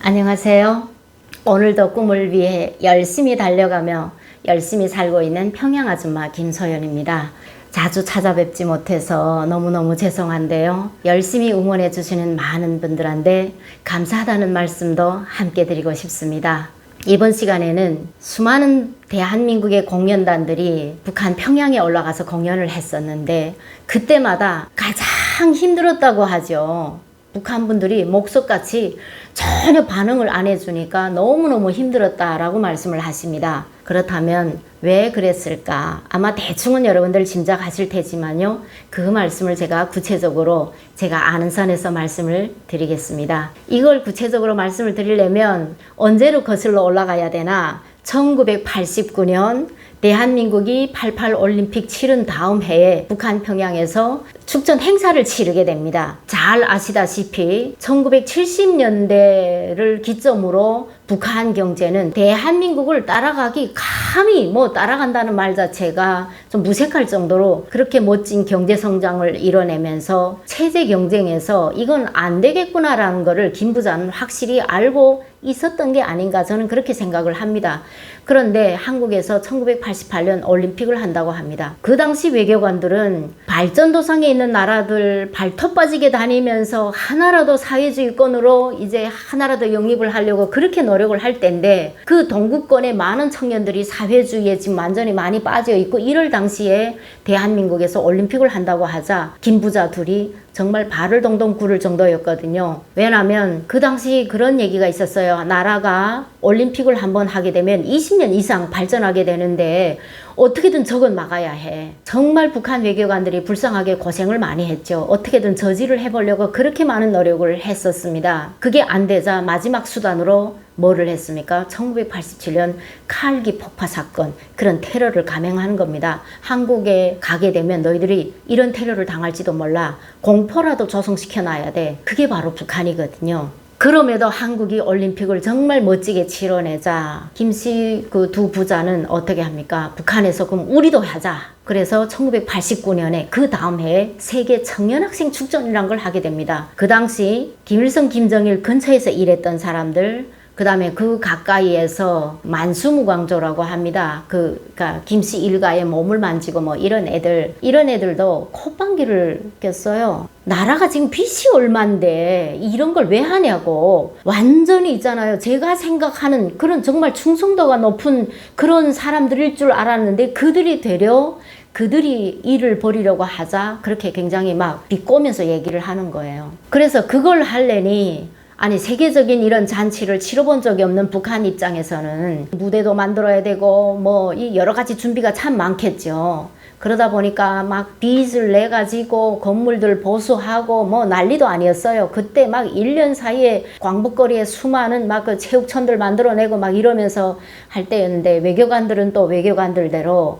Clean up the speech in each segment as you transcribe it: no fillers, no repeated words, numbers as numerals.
안녕하세요. 오늘도 꿈을 위해 열심히 달려가며 열심히 살고 있는 평양아줌마 김소연입니다. 자주 찾아뵙지 못해서 너무너무 죄송한데요. 열심히 응원해 주시는 많은 분들한테 감사하다는 말씀도 함께 드리고 싶습니다. 이번 시간에는 수많은 대한민국의 공연단들이 북한 평양에 올라가서 공연을 했었는데 그때마다 가장 힘들었다고 하죠. 북한 분들이 목석같이 전혀 반응을 안 해주니까 너무너무 힘들었다라고 말씀을 하십니다. 그렇다면 왜 그랬을까? 아마 대충은 여러분들 짐작하실 테지만요. 그 말씀을 제가 구체적으로 제가 아는 선에서 말씀을 드리겠습니다. 이걸 구체적으로 말씀을 드리려면 언제로 거슬러 올라가야 되나? 1989년 대한민국이 88 올림픽 치른 다음 해에 북한 평양에서 축전 행사를 치르게 됩니다. 잘 아시다시피 1970년대를 기점으로 북한 경제는 대한민국을 따라가기 감히 따라간다는 말 자체가 좀 무색할 정도로 그렇게 멋진 경제 성장을 이뤄내면서 체제 경쟁에서 이건 안 되겠구나라는 거를 김 부장은 확실히 알고 있었던 게 아닌가 저는 그렇게 생각을 합니다. 그런데 한국에서 1988년 올림픽을 한다고 합니다. 그 당시 외교관들은 발전도상에 있는 나라들 발톱 빠지게 다니면서 하나라도 사회주의권으로 이제 하나라도 영입을 하려고 그렇게 노력을 할 때인데 그 동구권의 많은 청년들이 사회주의에 지금 완전히 많이 빠져 있고 이럴 당시에 대한민국에서 올림픽을 한다고 하자 김부자 둘이 정말 발을 동동 구를 정도였거든요. 왜냐하면 그 당시 그런 얘기가 있었어요. 나라가 올림픽을 한번 하게 되면 20년 이상 발전하게 되는데 어떻게든 저건 막아야 해. 정말 북한 외교관들이 불쌍하게 고생을 많이 했죠. 어떻게든 저지를 해보려고 그렇게 많은 노력을 했었습니다. 그게 안 되자 마지막 수단으로 뭐를 했습니까? 1987년 칼기 폭파 사건, 그런 테러를 감행하는 겁니다. 한국에 가게 되면 너희들이 이런 테러를 당할지도 몰라. 공포라도 조성시켜놔야 돼. 그게 바로 북한이거든요. 그럼에도 한국이 올림픽을 정말 멋지게 치러내자 김씨 그 두 부자는 어떻게 합니까? 북한에서 그럼 우리도 하자. 그래서 1989년에 그 다음 해에 세계 청년학생 축전이란 걸 하게 됩니다. 그 당시 김일성, 김정일 근처에서 일했던 사람들, 그 다음에 그 가까이에서 만수무강조라고 합니다. 그러니까 김씨 일가의 몸을 만지고 이런 애들도 콧방귀를 꼈어요. 나라가 지금 빚이 얼만데 이런 걸 왜 하냐고. 완전히 있잖아요. 제가 생각하는 그런 정말 충성도가 높은 그런 사람들일 줄 알았는데 그들이 일을 벌이려고 하자 그렇게 굉장히 막 비꼬면서 얘기를 하는 거예요. 그래서 그걸 하려니 아니 세계적인 이런 잔치를 치러본 적이 없는 북한 입장에서는 무대도 만들어야 되고 이 여러 가지 준비가 참 많겠죠. 그러다 보니까 막 빚을 내 가지고 건물들 보수하고 난리도 아니었어요. 그때 막 1년 사이에 광복거리에 수많은 막 그 체육천들 만들어내고 막 이러면서 할 때였는데 외교관들은 또 외교관들대로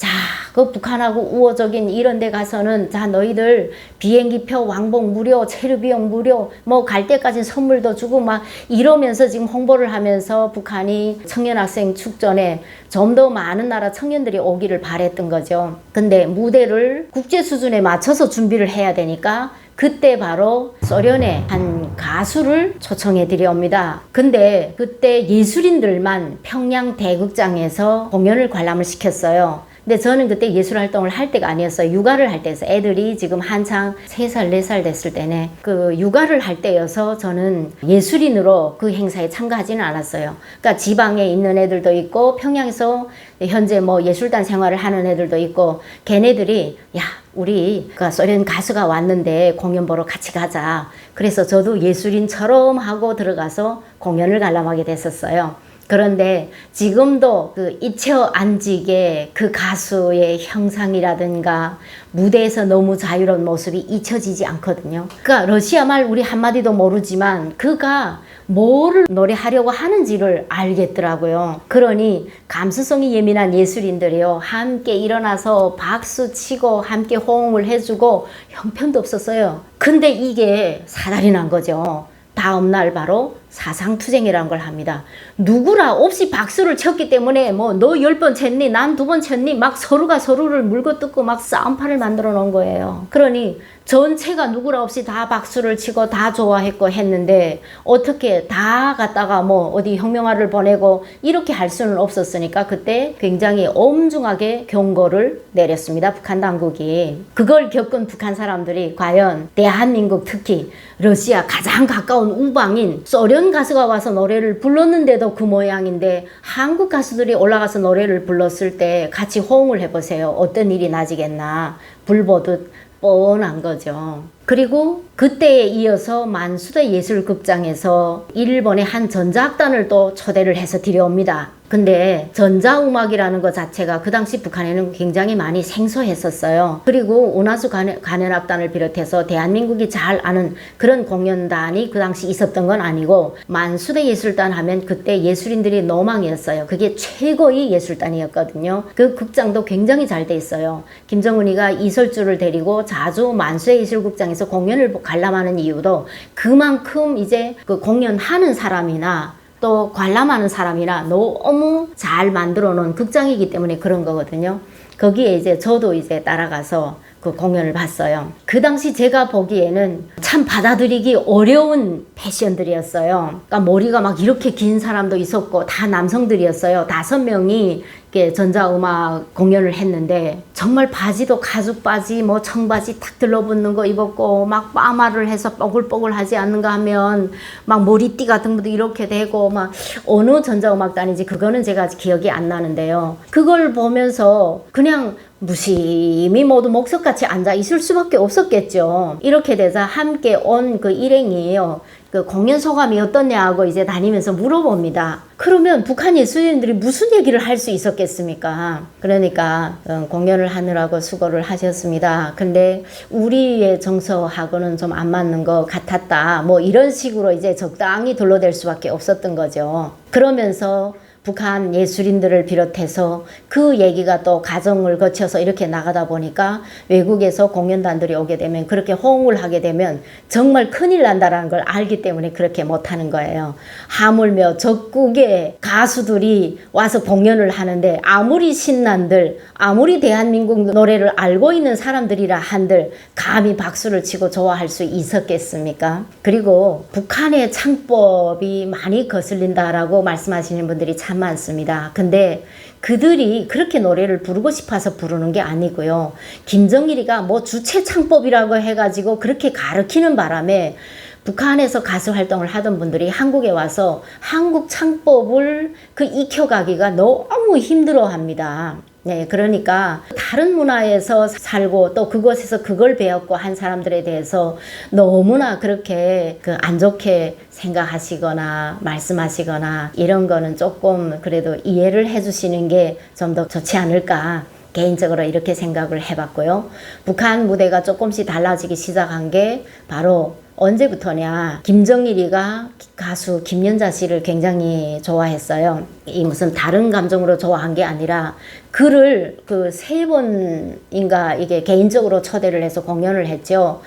그 북한하고 우호적인 이런 데 가서는 자 너희들 비행기표 왕복 무료, 체류비용 무료, 갈 때까지 선물도 주고 막 이러면서 지금 홍보를 하면서 북한이 청년학생 축전에 좀 더 많은 나라 청년들이 오기를 바랬던 거죠. 근데 무대를 국제 수준에 맞춰서 준비를 해야 되니까 그때 바로 소련의 한 가수를 초청해 드려옵니다. 근데 그때 예술인들만 평양 대극장에서 공연을 관람을 시켰어요. 근데 저는 그때 예술활동을 할 때가 아니었어요. 육아를 할 때였어요. 애들이 지금 한창 3살, 4살 됐을 때네. 그 육아를 할 때여서 저는 예술인으로 그 행사에 참가하지는 않았어요. 그러니까 지방에 있는 애들도 있고 평양에서 현재 예술단 생활을 하는 애들도 있고 걔네들이 야 우리 그 소련 가수가 왔는데 공연 보러 같이 가자. 그래서 저도 예술인처럼 하고 들어가서 공연을 관람하게 됐었어요. 그런데 지금도 그 잊혀 앉게 그 가수의 형상이라든가 무대에서 너무 자유로운 모습이 잊혀지지 않거든요. 그러니까 러시아 말 우리 한마디도 모르지만 그가 뭐를 노래하려고 하는지를 알겠더라고요. 그러니 감수성이 예민한 예술인들이요. 함께 일어나서 박수 치고 함께 호응을 해주고 형편도 없었어요. 근데 이게 사달이 난 거죠. 다음날 바로 사상투쟁이라는 걸 합니다. 누구라 없이 박수를 쳤기 때문에 너 10번 쳤니? 난 2번 쳤니? 막 서로가 서로를 물고 뜯고 막 싸움판을 만들어 놓은 거예요. 그러니 전체가 누구라 없이 다 박수를 치고 다 좋아했고 했는데 어떻게 다 갖다가 뭐 어디 혁명화를 보내고 이렇게 할 수는 없었으니까 그때 굉장히 엄중하게 경고를 내렸습니다. 북한 당국이. 그걸 겪은 북한 사람들이 과연 대한민국 특히 러시아 가장 가까운 우방인 소련 가수가 와서 노래를 불렀는데도 그 모양인데 한국 가수들이 올라가서 노래를 불렀을 때 같이 호응을 해보세요. 어떤 일이 나지겠나. 불보듯 뻔한 거죠. 그리고 그때에 이어서 만수대 예술극장에서 일본의 한 전자악단을 또 초대를 해서 들여옵니다. 근데 전자음악이라는 것 자체가 그 당시 북한에는 굉장히 많이 생소했었어요. 그리고 운하수 관현악단을 비롯해서 대한민국이 잘 아는 그런 공연단이 그 당시 있었던 건 아니고 만수대 예술단 하면 그때 예술인들이 노망이었어요. 그게 최고의 예술단이었거든요. 그 극장도 굉장히 잘 돼 있어요. 김정은이가 이설주를 데리고 자주 만수대 예술극장에서 공연을 관람하는 이유도 그만큼 이제 그 공연하는 사람이나 또 관람하는 사람이나 너무 잘 만들어 놓은 극장이기 때문에 그런 거거든요. 거기에 이제 저도 이제 따라가서 그 공연을 봤어요. 그 당시 제가 보기에는 참 받아들이기 어려운 패션들이었어요. 그러니까 머리가 막 이렇게 긴 사람도 있었고 다 남성들이었어요. 5명이 이렇게 전자음악 공연을 했는데 정말 바지도 가죽 바지 뭐 청바지 탁 들러붙는 거 입었고 막 파마를 해서 뽀글뽀글하지 않는가 하면 막 머리띠 같은 것도 이렇게 되고 막 어느 전자음악단인지 그거는 제가 기억이 안 나는데요. 그걸 보면서 그냥 무심히 모두 목석같이 앉아 있을 수밖에 없었겠죠. 이렇게 돼서 함께 온 그 일행이에요. 그 공연 소감이 어떻냐 하고 이제 다니면서 물어봅니다. 그러면 북한 예술인들이 무슨 얘기를 할 수 있었겠습니까? 그러니까 공연을 하느라고 수고를 하셨습니다. 근데 우리의 정서하고는 좀 안 맞는 것 같았다. 뭐 이런 식으로 이제 적당히 둘러댈 수밖에 없었던 거죠. 그러면서 북한 예술인들을 비롯해서 그 얘기가 또 과정을 거쳐서 이렇게 나가다 보니까 외국에서 공연단들이 오게 되면 그렇게 호응을 하게 되면 정말 큰일 난다라는 걸 알기 때문에 그렇게 못하는 거예요. 하물며 적국의 가수들이 와서 공연을 하는데 아무리 신난들 아무리 대한민국 노래를 알고 있는 사람들이라 한들 감히 박수를 치고 좋아할 수 있었겠습니까? 그리고 북한의 창법이 많이 거슬린다라고 말씀하시는 분들이 참 많습니다. 근데 그들이 그렇게 노래를 부르고 싶어서 부르는 게 아니고요. 김정일이가 뭐 주체 창법이라고 해가지고 그렇게 가르치는 바람에 북한에서 가수 활동을 하던 분들이 한국에 와서 한국 창법을 익혀가기가 너무 힘들어 합니다. 네, 그러니까 다른 문화에서 살고 또 그곳에서 그걸 배웠고 한 사람들에 대해서 너무나 그렇게 안 좋게 생각하시거나 말씀하시거나 이런 거는 조금 그래도 이해를 해주시는 게 좀 더 좋지 않을까. 개인적으로 이렇게 생각을 해봤고요. 북한 무대가 조금씩 달라지기 시작한 게 바로 언제부터냐. 김정일이가 가수 김연자 씨를 굉장히 좋아했어요. 이 무슨 다른 감정으로 좋아한 게 아니라 그를 그 3번인가 이게 개인적으로 초대를 해서 공연을 했죠.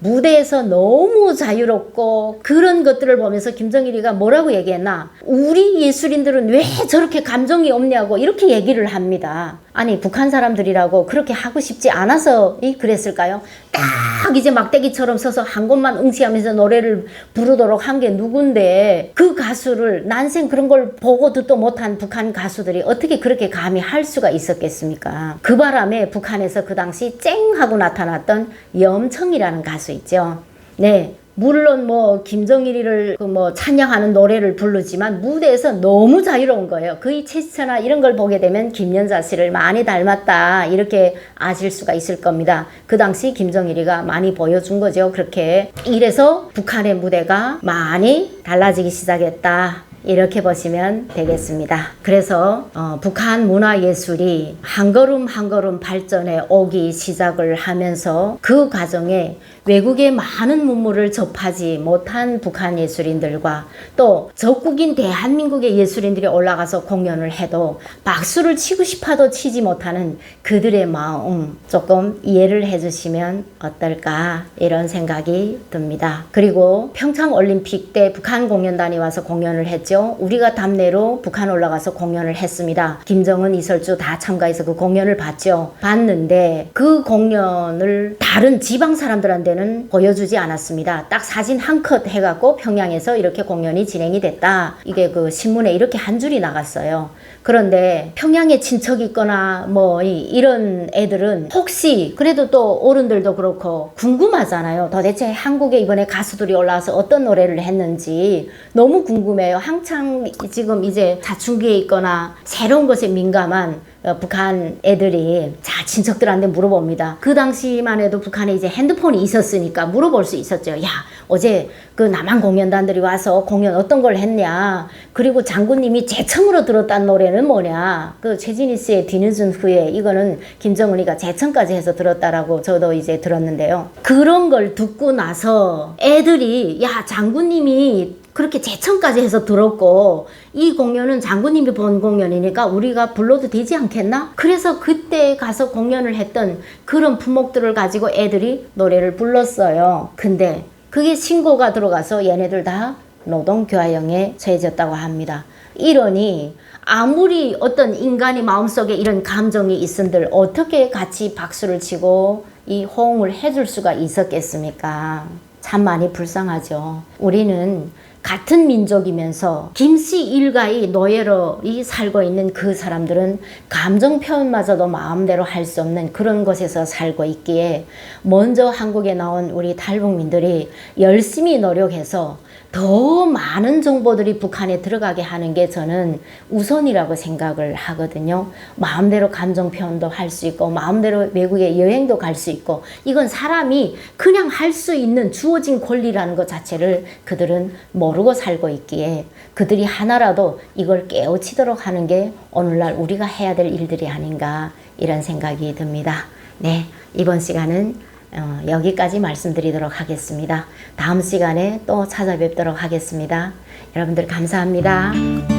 무대에서 너무 자유롭고 그런 것들을 보면서 김정일이가 뭐라고 얘기했나? 우리 예술인들은 왜 저렇게 감정이 없냐고 이렇게 얘기를 합니다. 아니 북한 사람들이라고 그렇게 하고 싶지 않아서 그랬을까요? 딱 이제 막대기처럼 서서 한 곳만 응시하면서 노래를 부르도록 한 게 누군데 그 가수를 난생 그런 걸 보고 듣도 못한 북한 가수들이 어떻게 그렇게 감히 할 수가 있었겠습니까? 그 바람에 북한에서 그 당시 쨍 하고 나타났던 염청이라는 가수 있죠. 네. 물론 뭐 김정일이를 찬양하는 노래를 부르지만 무대에서 너무 자유로운 거예요. 그의 체스처나 이런 걸 보게 되면 김연자 씨를 많이 닮았다 이렇게 아실 수가 있을 겁니다. 그 당시 김정일이가 많이 보여준 거죠. 그렇게 이래서 북한의 무대가 많이 달라지기 시작했다. 이렇게 보시면 되겠습니다. 그래서 북한 문화예술이 한 걸음 한 걸음 발전해 오기 시작을 하면서 그 과정에 외국의 많은 문물을 접하지 못한 북한 예술인들과 또 적국인 대한민국의 예술인들이 올라가서 공연을 해도 박수를 치고 싶어도 치지 못하는 그들의 마음 조금 이해를 해주시면 어떨까 이런 생각이 듭니다. 그리고 평창올림픽 때 북한 공연단이 와서 공연을 했죠. 했죠. 우리가 답례로 북한 올라가서 공연을 했습니다. 김정은, 이설주 다 참가해서 그 공연을 봤죠. 봤는데 그 공연을 다른 지방 사람들한테는 보여주지 않았습니다. 딱 사진 한 컷 해갖고 평양에서 이렇게 공연이 진행이 됐다. 이게 그 신문에 이렇게 한 줄이 나갔어요. 그런데 평양에 친척이 있거나 뭐 이런 애들은 혹시 그래도 또 어른들도 그렇고 궁금하잖아요. 도대체 한국에 이번에 가수들이 올라와서 어떤 노래를 했는지 너무 궁금해요. 한창 지금 이제 사춘기에 있거나 새로운 것에 민감한 북한 애들이 자 친척들한테 물어봅니다. 그 당시만 해도 북한에 이제 핸드폰이 있었으니까 물어볼 수 있었죠. 야 어제 그 남한 공연단들이 와서 공연 어떤 걸 했냐, 그리고 장군님이 재청으로 들었다는 노래는 뭐냐, 그 최진희씨의 뒤늦은 후에 이거는 김정은이가 재청까지 해서 들었다라고 저도 이제 들었는데요. 그런 걸 듣고 나서 애들이 야 장군님이 그렇게 재청까지 해서 들었고 이 공연은 장군님이 본 공연이니까 우리가 불러도 되지 않겠나? 그래서 그때 가서 공연을 했던 그런 품목들을 가지고 애들이 노래를 불렀어요. 근데 그게 신고가 들어가서 얘네들 다 노동교화형에 처해졌다고 합니다. 이러니 아무리 어떤 인간이 마음속에 이런 감정이 있은들 어떻게 같이 박수를 치고 이 호응을 해줄 수가 있었겠습니까? 참 많이 불쌍하죠. 우리는 같은 민족이면서 김씨 일가의 노예로 살고 있는 그 사람들은 감정 표현마저도 마음대로 할 수 없는 그런 곳에서 살고 있기에 먼저 한국에 나온 우리 탈북민들이 열심히 노력해서 더 많은 정보들이 북한에 들어가게 하는 게 저는 우선이라고 생각을 하거든요. 마음대로 감정 표현도 할 수 있고 마음대로 외국에 여행도 갈 수 있고 이건 사람이 그냥 할 수 있는 주어진 권리라는 것 자체를 그들은 모르고 살고 있기에 그들이 하나라도 이걸 깨우치도록 하는 게 오늘날 우리가 해야 될 일들이 아닌가 이런 생각이 듭니다. 네, 이번 시간은 여기까지 말씀드리도록 하겠습니다. 다음 시간에 또 찾아뵙도록 하겠습니다. 여러분들 감사합니다.